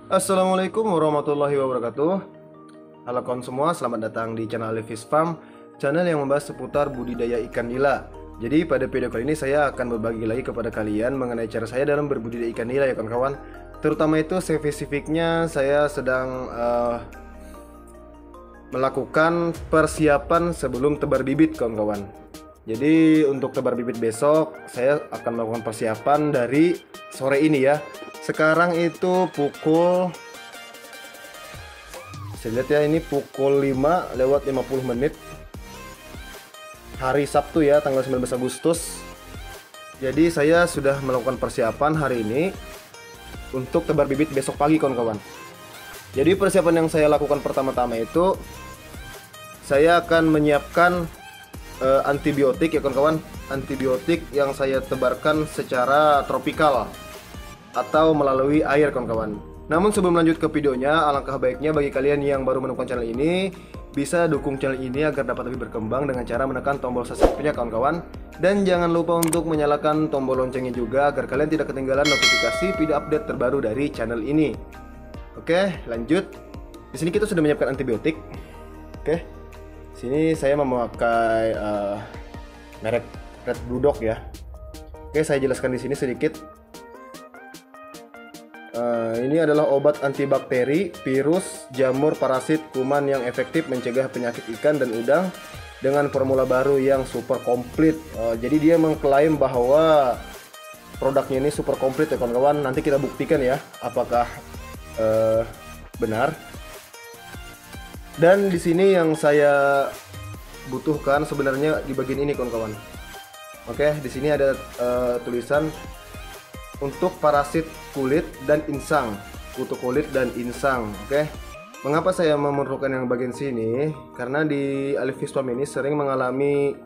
Assalamualaikum warahmatullahi wabarakatuh. Halo kawan semua, selamat datang di channel Alif Fish Farm, channel yang membahas seputar budidaya ikan nila. Jadi pada video kali ini saya akan berbagi lagi kepada kalian mengenai cara saya dalam berbudidaya ikan nila ya kawan-kawan. Terutama itu spesifiknya saya sedang melakukan persiapan sebelum tebar bibit kawan-kawan. Jadi untuk tebar bibit besok saya akan melakukan persiapan dari sore ini ya. Sekarang itu pukul, saya lihat ya, ini pukul 5:50 hari Sabtu ya, tanggal 19 Agustus. Jadi saya sudah melakukan persiapan hari ini untuk tebar bibit besok pagi kawan-kawan. Jadi persiapan yang saya lakukan pertama-tama itu saya akan menyiapkan antibiotik ya kawan-kawan. Antibiotik yang saya tebarkan secara tropikal atau melalui air kawan-kawan. Namun sebelum lanjut ke videonya, alangkah baiknya bagi kalian yang baru menemukan channel ini bisa dukung channel ini agar dapat lebih berkembang dengan cara menekan tombol subscribe-nya kawan-kawan. Dan jangan lupa untuk menyalakan tombol loncengnya juga agar kalian tidak ketinggalan notifikasi video update terbaru dari channel ini. Oke, lanjut. Di sini kita sudah menyiapkan antibiotik. Oke. Sini saya memakai merek Red Blue Dog ya. Oke, saya jelaskan di sini sedikit. Ini adalah obat antibakteri, virus, jamur, parasit, kuman yang efektif mencegah penyakit ikan dan udang dengan formula baru yang super komplit. Jadi dia mengklaim bahwa produknya ini super komplit ya kawan-kawan. Nanti kita buktikan ya apakah benar. Dan di sini yang saya butuhkan sebenarnya di bagian ini kawan-kawan. Oke, di sini ada tulisan untuk parasit kulit dan insang, kutu kulit dan insang. Oke, mengapa saya memerlukan yang bagian sini? Karena di Alif Fish Farm ini sering mengalami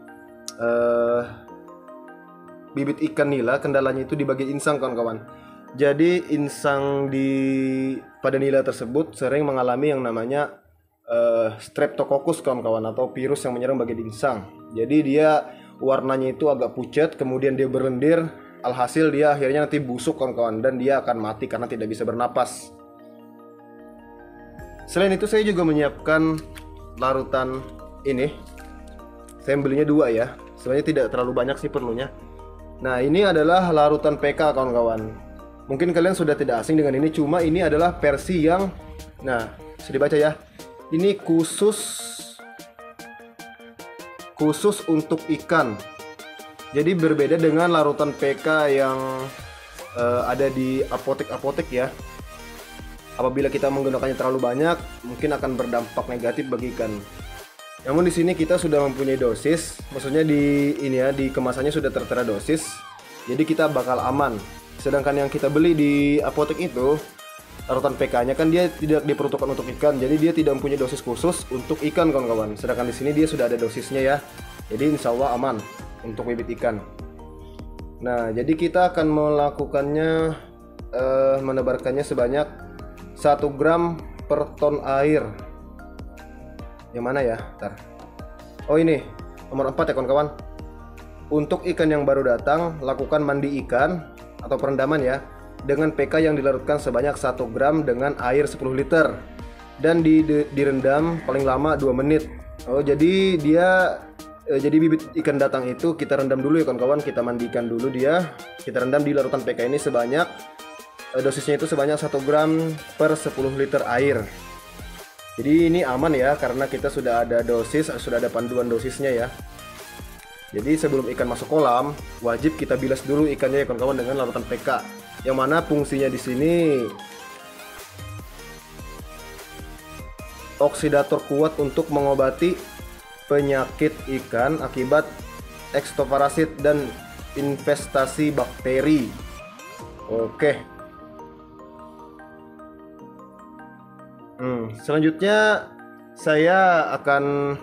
bibit ikan nila, kendalanya itu di bagian insang kawan-kawan. Jadi insang pada nila tersebut sering mengalami yang namanya Streptococcus kawan-kawan, atau virus yang menyerang bagian insang. Jadi dia warnanya itu agak pucat, kemudian dia berlendir. Alhasil dia akhirnya nanti busuk kawan-kawan dan dia akan mati karena tidak bisa bernapas. Selain itu saya juga menyiapkan larutan ini. Saya belinya 2 ya. Sebenarnya tidak terlalu banyak sih perlunya. Nah, ini adalah larutan PK kawan-kawan. Mungkin kalian sudah tidak asing dengan ini, cuma ini adalah versi yang, nah, bisa dibaca ya. Ini khusus untuk ikan. Jadi berbeda dengan larutan PK yang ada di apotek-apotek ya. Apabila kita menggunakannya terlalu banyak, mungkin akan berdampak negatif bagi ikan. Namun di sini kita sudah mempunyai dosis, maksudnya di ini ya, di kemasannya sudah tertera dosis. Jadi kita bakal aman. Sedangkan yang kita beli di apotek itu, larutan PK-nya kan dia tidak diperuntukkan untuk ikan, jadi dia tidak mempunyai dosis khusus untuk ikan kawan-kawan. Sedangkan di sini dia sudah ada dosisnya ya. Jadi insya Allah aman untuk bibit ikan. Nah, jadi kita akan melakukannya menebarkannya sebanyak 1 gram per ton air. Yang mana ya? Ntar. Oh, ini nomor 4 ya kawan-kawan. Untuk ikan yang baru datang, lakukan mandi ikan atau perendaman ya dengan PK yang dilarutkan sebanyak 1 gram dengan air 10 liter dan direndam paling lama 2 menit. Oh, jadi jadi bibit ikan datang itu kita rendam dulu ya kawan-kawan, kita mandikan dulu dia, kita rendam di larutan PK ini sebanyak dosisnya itu sebanyak 1 gram per 10 liter air. Jadi ini aman ya karena kita sudah ada dosis, sudah ada panduan dosisnya ya. Jadi sebelum ikan masuk kolam wajib kita bilas dulu ikannya ya kawan-kawan dengan larutan PK. Yang mana fungsinya di sini oksidator kuat untuk mengobati penyakit ikan akibat ekstoparasit dan infestasi bakteri. Oke. Selanjutnya saya akan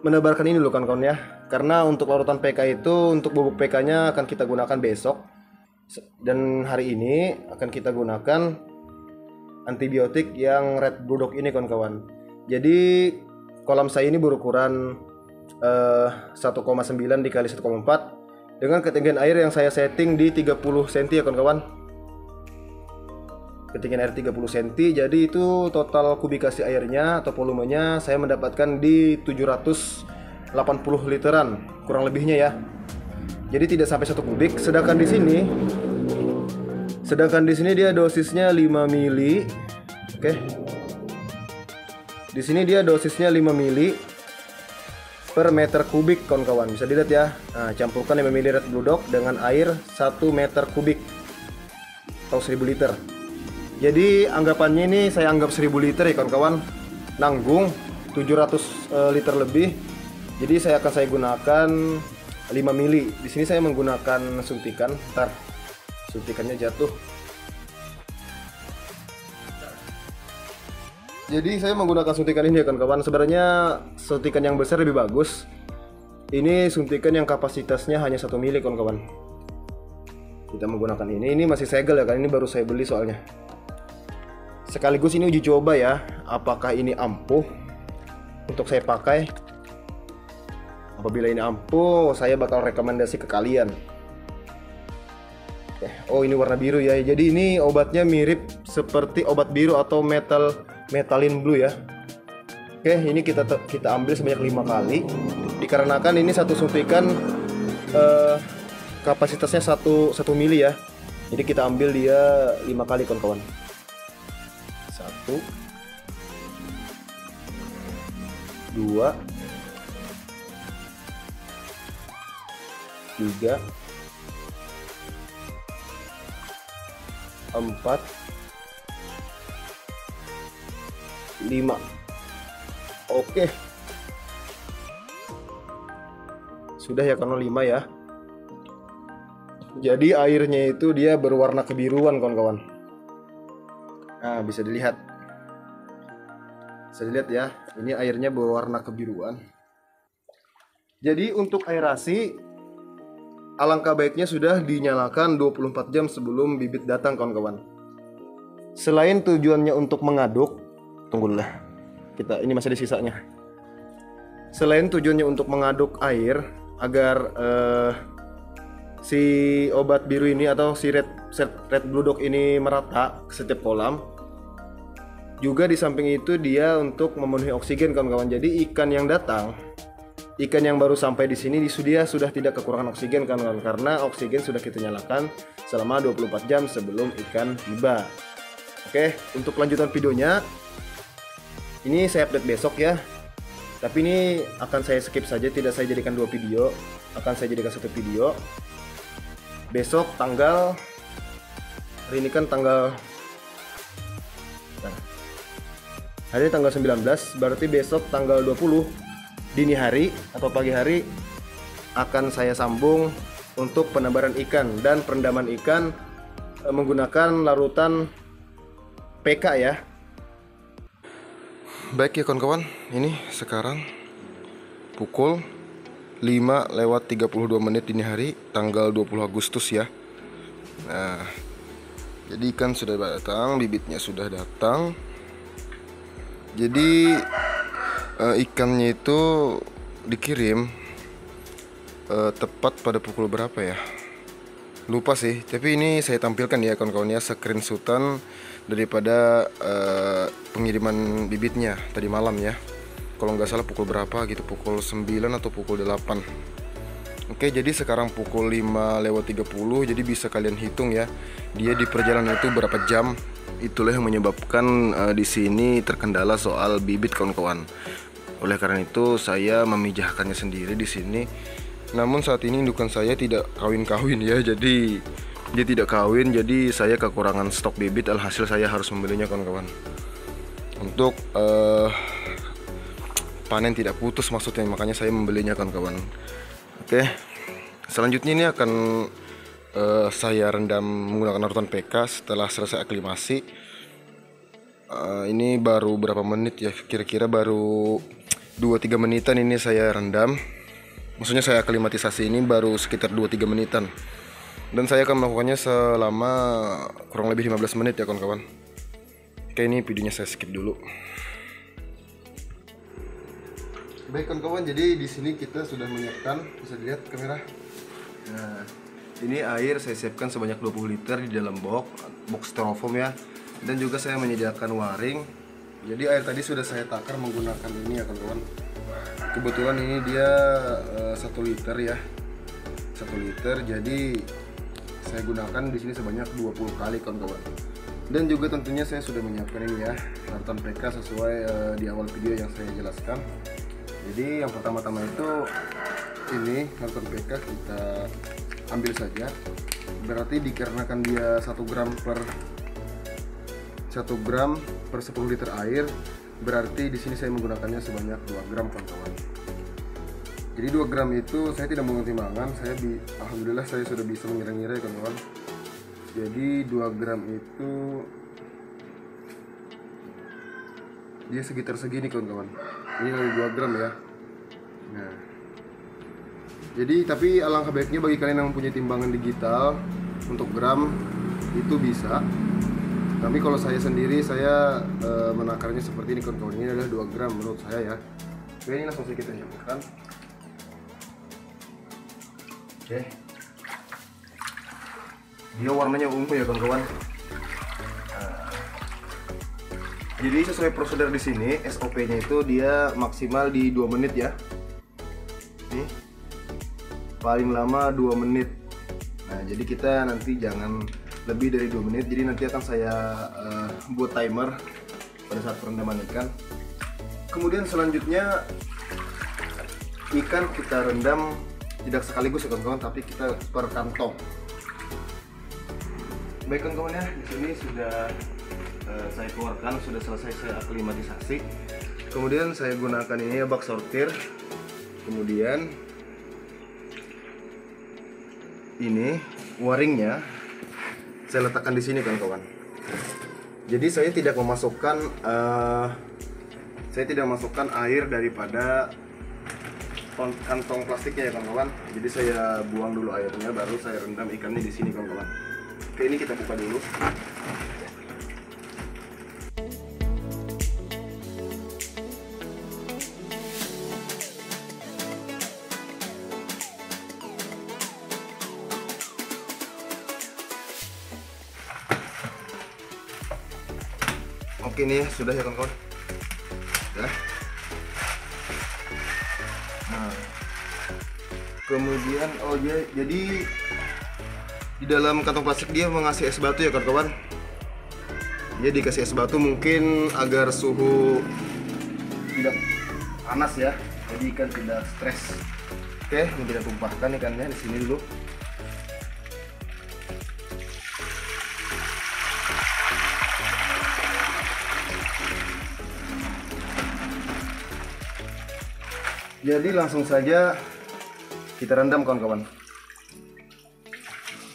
menebarkan ini dulu kawan-kawan ya. Karena untuk larutan PK itu, untuk bubuk PK-nya akan kita gunakan besok. Dan hari ini akan kita gunakan antibiotik yang Red Blue Dog ini kawan-kawan. Jadi kolam saya ini berukuran 1,9 dikali 1,4 dengan ketinggian air yang saya setting di 30 cm ya kawan-kawan. ketinggian air 30 cm. Jadi itu total kubikasi airnya atau volumenya saya mendapatkan di 780 literan kurang lebihnya ya. Jadi tidak sampai 1 kubik. Sedangkan di sini dia dosisnya 5 mili. Oke. Di sini dia dosisnya 5 mili per meter kubik kawan-kawan. Bisa dilihat ya. Nah, campurkan 5 mili Red Blue Dog dengan air 1 meter kubik atau 1000 liter. Jadi anggapannya ini saya anggap 1000 liter ya kawan-kawan, nanggung 700 liter lebih. Jadi saya gunakan 5 mili. Di sini saya menggunakan suntikan. Ntar suntikannya jatuh. Jadi saya menggunakan suntikan ini ya kawan-kawan. Sebenarnya suntikan yang besar lebih bagus. Ini suntikan yang kapasitasnya hanya 1 mili kawan-kawan. Kita menggunakan ini. Ini masih segel ya kan. Ini baru saya beli soalnya. Sekaligus ini uji coba ya, apakah ini ampuh untuk saya pakai. Apabila ini ampuh, saya bakal rekomendasi ke kalian. Oh, ini warna biru ya. Jadi ini obatnya mirip seperti obat biru atau metalin blue ya. Oke, ini kita ambil sebanyak 5 kali. Dikarenakan ini satu suntikan kapasitasnya 1 mili ya. Jadi kita ambil dia 5 kali kawan-kawan. 1 2 3 4 5. Oke. Sudah ya karena 5 ya. Jadi airnya itu dia berwarna kebiruan kawan-kawan. Nah, bisa dilihat. Bisa dilihat ya. Ini airnya berwarna kebiruan. Jadi untuk aerasi, alangkah baiknya sudah dinyalakan 24 jam sebelum bibit datang kawan-kawan. Selain tujuannya untuk mengaduk, tunggulah. Ini masih ada sisanya. Selain tujuannya untuk mengaduk air agar si obat biru ini atau si Red Blue Dog ini merata ke setiap kolam, juga di samping itu dia untuk memenuhi oksigen kawan-kawan. Jadi ikan yang datang, ikan yang baru sampai di sini sudah tidak kekurangan oksigen kawan-kawan, karena oksigen sudah kita nyalakan selama 24 jam sebelum ikan tiba. Oke, untuk lanjutan videonya ini saya update besok ya. Tapi ini akan saya skip saja, tidak saya jadikan 2 video, akan saya jadikan 1 video. Besok tanggal, hari ini kan tanggal, hari ini tanggal 19, berarti besok tanggal 20 dini hari atau pagi hari akan saya sambung untuk penambaran ikan dan perendaman ikan menggunakan larutan PK ya. Baik ya kawan-kawan, ini sekarang pukul 5:32 dini hari tanggal 20 Agustus ya. Nah, jadi ikan sudah datang, bibitnya sudah datang. Jadi ikannya itu dikirim tepat pada pukul berapa ya? Lupa sih, tapi ini saya tampilkan ya kawan-kawan ya, screenshotan daripada pengiriman bibitnya tadi malam ya. Kalau nggak salah pukul berapa gitu, pukul 9 atau pukul 8. Oke, jadi sekarang pukul 5:30, jadi bisa kalian hitung ya, dia di perjalanan itu berapa jam. Itulah yang menyebabkan di sini terkendala soal bibit kawan-kawan. Oleh karena itu saya memijahkannya sendiri di sini. Namun saat ini indukan saya tidak kawin-kawin ya, jadi dia tidak kawin, jadi saya kekurangan stok bibit, alhasil saya harus membelinya kawan-kawan. Untuk panen tidak putus maksudnya, makanya saya membelinya kawan-kawan. Oke, selanjutnya ini akan saya rendam menggunakan larutan PK setelah selesai aklimasi. Ini baru berapa menit ya, kira-kira baru 2-3 menitan ini saya rendam. Maksudnya saya aklimatisasi ini baru sekitar 2-3 menitan. Dan saya akan melakukannya selama kurang lebih 15 menit ya kawan-kawan. Oke, ini videonya saya skip dulu. Baik kawan-kawan, jadi di sini kita sudah menyiapkan, bisa dilihat kamera. Nah, ini air saya siapkan sebanyak 20 liter di dalam box styrofoam ya. Dan juga saya menyediakan waring. Jadi air tadi sudah saya takar menggunakan ini ya kawan-kawan. Kebetulan ini dia 1 liter ya, 1 liter. Jadi saya gunakan di sini sebanyak 20 kali kawan-kawan. Dan juga tentunya saya sudah menyiapkan ini ya, larutan PK sesuai di awal video yang saya jelaskan. Jadi yang pertama-tama itu ini larutan PK kita ambil saja. Berarti dikarenakan dia 1 gram per 10 liter air, berarti di sini saya menggunakannya sebanyak 2 gram kawan-kawan. Jadi 2 gram itu saya tidak mengerti timbangan, alhamdulillah saya sudah bisa mengira-ngira kawan-kawan. Jadi 2 gram itu dia sekitar segini kawan-kawan. Ini dari 2 gram ya. Nah, jadi tapi alangkah baiknya bagi kalian yang mempunyai timbangan digital untuk gram itu bisa. Tapi kalau saya sendiri, saya menakarnya seperti ini kawan-kawan. Ini adalah 2 gram menurut saya ya. Oke, ini langsung saja kita campurkan. Oke, dia warnanya ungu ya kawan-kawan. Jadi sesuai prosedur di sini, SOP-nya itu dia maksimal di 2 menit ya. Nih, paling lama 2 menit. Nah, jadi kita nanti jangan lebih dari 2 menit. Jadi nanti akan saya buat timer pada saat perendaman ikan. Kemudian selanjutnya ikan kita rendam tidak sekaligus ya kawan-kawan, tapi kita per kantong. Baik kawan-kawan ya, di sini sudah saya keluarkan, sudah selesai saya aklimatisasi. Kemudian saya gunakan ini ya, bak sortir. Kemudian ini waringnya saya letakkan di sini kawan-kawan. Jadi saya tidak memasukkan air daripada kantong plastiknya ya kawan-kawan. Jadi saya buang dulu airnya, baru saya rendam ikannya di sini kawan-kawan. Oke, ini kita buka dulu. Oke, nih sudah ya kawan-kawan. Sudah. Nah, kemudian jadi di dalam kantong plastik dia mengasih es batu ya kawan-kawan. Dia dikasih es batu mungkin agar suhu tidak panas ya, jadi ikan tidak stres. Oke, ini kita tumpahkan ikannya di sini dulu. Jadi langsung saja kita rendam kawan-kawan.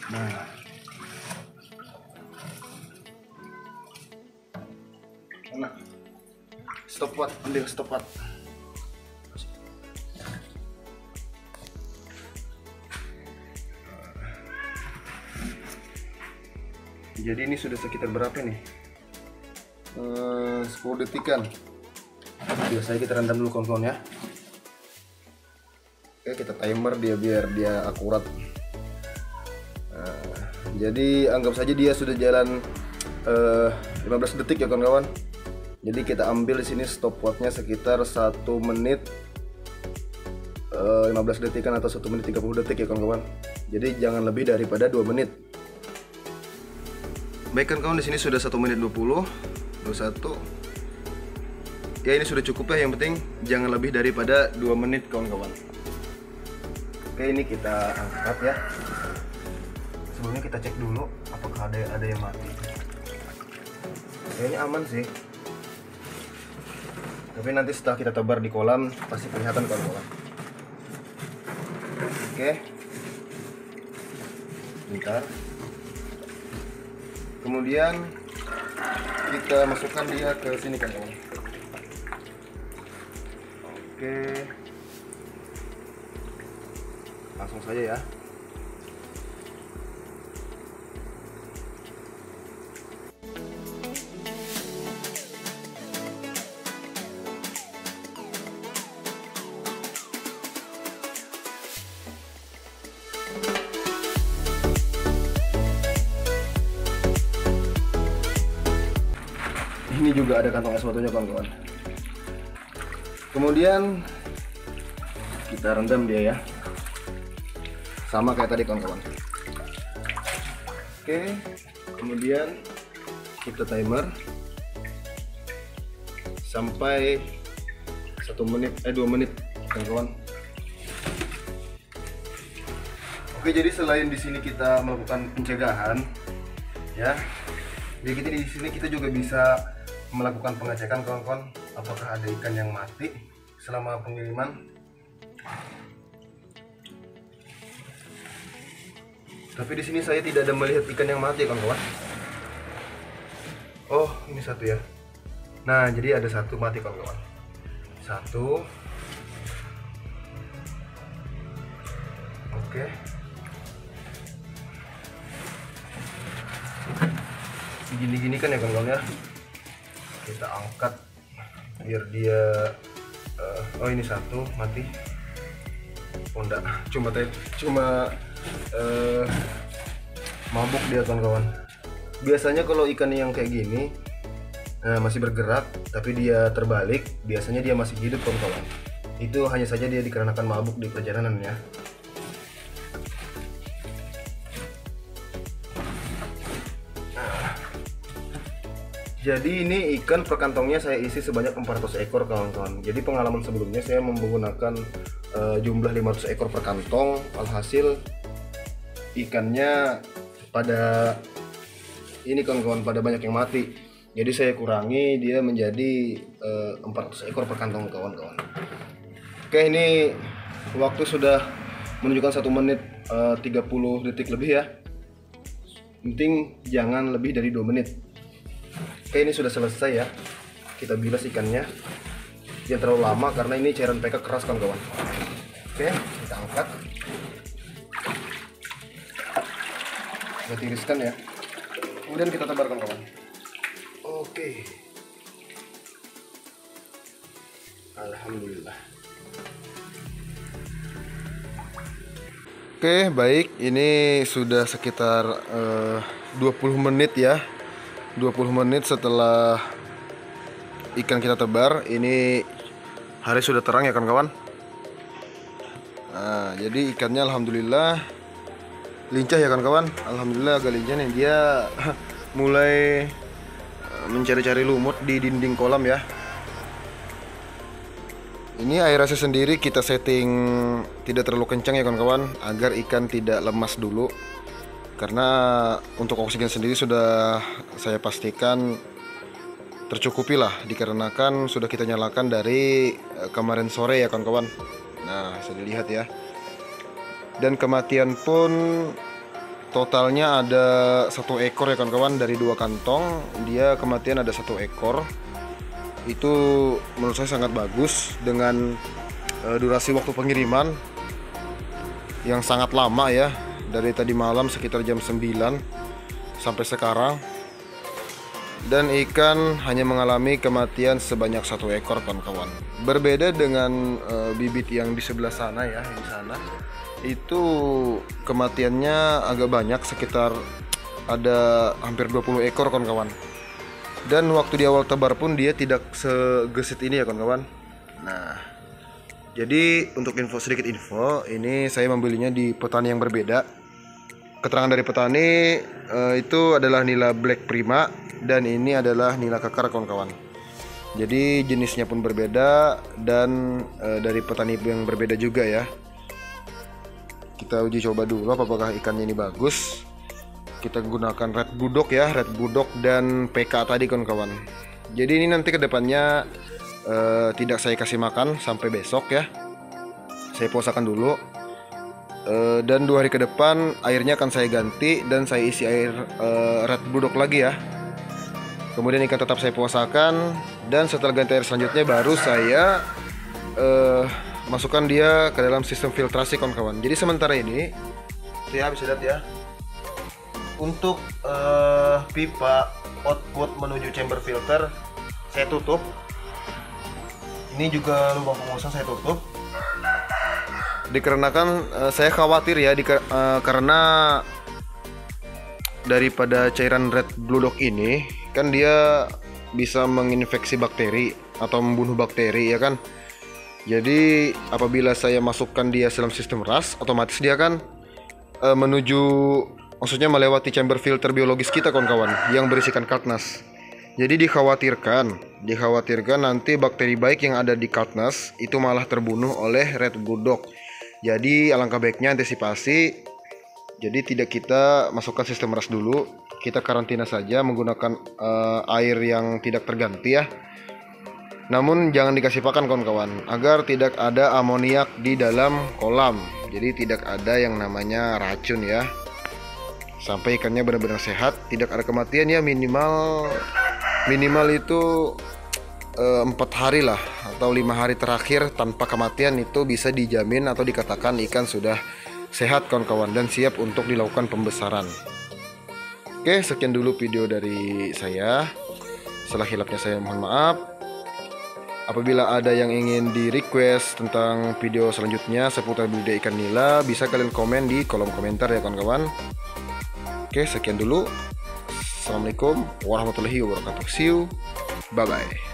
Nah, stopwatch, ambil stopwatch. Jadi ini sudah sekitar berapa nih? 10 detikan. Biasanya kita rendam dulu kawan-kawan ya. Oke, kita timer dia biar dia akurat. Nah, jadi anggap saja dia sudah jalan 15 detik ya kawan-kawan. Jadi kita ambil di sini stopwatchnya sekitar 1 menit 15 detikan atau 1 menit 30 detik ya kawan-kawan. Jadi jangan lebih daripada 2 menit. Baik kawan-kawan, di sini sudah 1 menit 20, 21. Ya, ini sudah cukup ya, yang penting jangan lebih daripada 2 menit kawan-kawan. Oke, ini kita angkat ya. Sebelumnya kita cek dulu apakah ada yang mati. Kayaknya aman sih. Tapi nanti setelah kita tebar di kolam pasti kelihatan kawan-kawan. Oke. Bentar. Kemudian kita masukkan dia ke sini kawan-kawan. Oke. Langsung saja ya. Ini juga ada kantong es batunya kawan-kawan. Kemudian kita rendam dia ya, sama kayak tadi kawan-kawan. Oke, kemudian kita timer sampai 2 menit kawan-kawan. Oke, jadi selain di sini kita melakukan pencegahan ya, jadi di sini kita juga bisa melakukan pengecekan kawan-kawan, apakah ada ikan yang mati selama pengiriman. Tapi di sini saya tidak ada melihat ikan yang mati kawan-kawan. Oh, ini satu ya. Nah, jadi ada satu mati kawan-kawan. Satu. Oke. Gini-gini kan ya kawan-kawan ya. Kita angkat biar dia oh ini satu mati. Oh enggak, cuma mabuk dia kawan-kawan. Biasanya kalau ikan yang kayak gini masih bergerak tapi dia terbalik, biasanya dia masih hidup kawan-kawan. Itu hanya saja dia dikarenakan mabuk di perjalanan ya. Jadi ini ikan per kantongnya saya isi sebanyak 400 ekor kawan-kawan. Jadi pengalaman sebelumnya saya menggunakan jumlah 500 ekor per kantong, alhasil ikannya pada ini kawan-kawan pada banyak yang mati. Jadi saya kurangi dia menjadi 400 ekor per kantong kawan-kawan. Oke, ini waktu sudah menunjukkan 1 menit 30 detik lebih ya. Penting jangan lebih dari 2 menit. Oke, ini sudah selesai ya. Kita bilas ikannya. Jangan terlalu lama karena ini cairan PK keras kawan-kawan. Oke, kita angkat. Kita tiriskan ya. Kemudian kita tebar kawan-kawan. Oke. Alhamdulillah. Oke, baik. Ini sudah sekitar 20 menit ya. 20 menit setelah ikan kita tebar. Ini hari sudah terang ya kawan-kawan. Nah, jadi ikannya alhamdulillah lincah ya kawan-kawan. Alhamdulillah agak lincah nih. Dia mulai mencari-cari lumut di dinding kolam ya. Ini air AC sendiri kita setting tidak terlalu kencang ya kawan-kawan, agar ikan tidak lemas dulu. Karena untuk oksigen sendiri sudah saya pastikan tercukupi lah, dikarenakan sudah kita nyalakan dari kemarin sore ya kawan-kawan. Nah, bisa dilihat ya. Dan kematian pun totalnya ada 1 ekor ya kawan-kawan. Dari 2 kantong dia kematian ada 1 ekor. Itu menurut saya sangat bagus dengan durasi waktu pengiriman yang sangat lama ya. Dari tadi malam sekitar jam 9 sampai sekarang. Dan ikan hanya mengalami kematian sebanyak 1 ekor kawan-kawan. Berbeda dengan bibit yang di sebelah sana ya, di sana. Itu kematiannya agak banyak, sekitar ada hampir 20 ekor kawan-kawan. Dan waktu di awal tebar pun dia tidak segesit ini ya kawan-kawan. Nah, jadi untuk sedikit info, ini saya membelinya di petani yang berbeda. Keterangan dari petani itu adalah nila black prima dan ini adalah nila kekar kawan-kawan. Jadi jenisnya pun berbeda dan dari petani yang berbeda juga ya. Kita uji coba dulu apakah ikannya ini bagus. Kita gunakan red budok ya, red budok dan PK tadi kawan-kawan. Jadi ini nanti kedepannya tidak saya kasih makan sampai besok ya. Saya puasakan dulu. Dan 2 hari ke depan airnya akan saya ganti dan saya isi air red budok lagi ya. Kemudian ikan tetap saya puasakan dan setelah ganti air selanjutnya baru saya masukkan dia ke dalam sistem filtrasi kawan-kawan. Jadi sementara ini ya bisa lihat ya, untuk pipa output menuju chamber filter saya tutup. Ini juga lubang pengosong saya tutup. Dikarenakan saya khawatir ya karena daripada cairan red blue dog ini kan dia bisa menginfeksi bakteri atau membunuh bakteri, ya kan. Jadi apabila saya masukkan dia dalam sistem RAS, otomatis dia kan maksudnya melewati chamber filter biologis kita, kawan-kawan, yang berisikan Katnas. Jadi dikhawatirkan nanti bakteri baik yang ada di Katnas itu malah terbunuh oleh Red Bulldog. Jadi alangkah baiknya antisipasi. Jadi tidak kita masukkan sistem RAS dulu, kita karantina saja menggunakan air yang tidak terganti ya. Namun jangan dikasih pakan, kawan-kawan, agar tidak ada amoniak di dalam kolam. Jadi tidak ada yang namanya racun ya. Sampai ikannya benar-benar sehat, tidak ada kematian ya, minimal itu 4 hari lah atau 5 hari terakhir tanpa kematian itu bisa dijamin atau dikatakan ikan sudah sehat, kawan-kawan, dan siap untuk dilakukan pembesaran. Oke, sekian dulu video dari saya. Salah hilapnya saya mohon maaf. Apabila ada yang ingin di request tentang video selanjutnya seputar budidaya ikan nila, bisa kalian komen di kolom komentar ya, kawan-kawan. Oke, sekian dulu. Assalamualaikum warahmatullahi wabarakatuh. See you. Bye bye.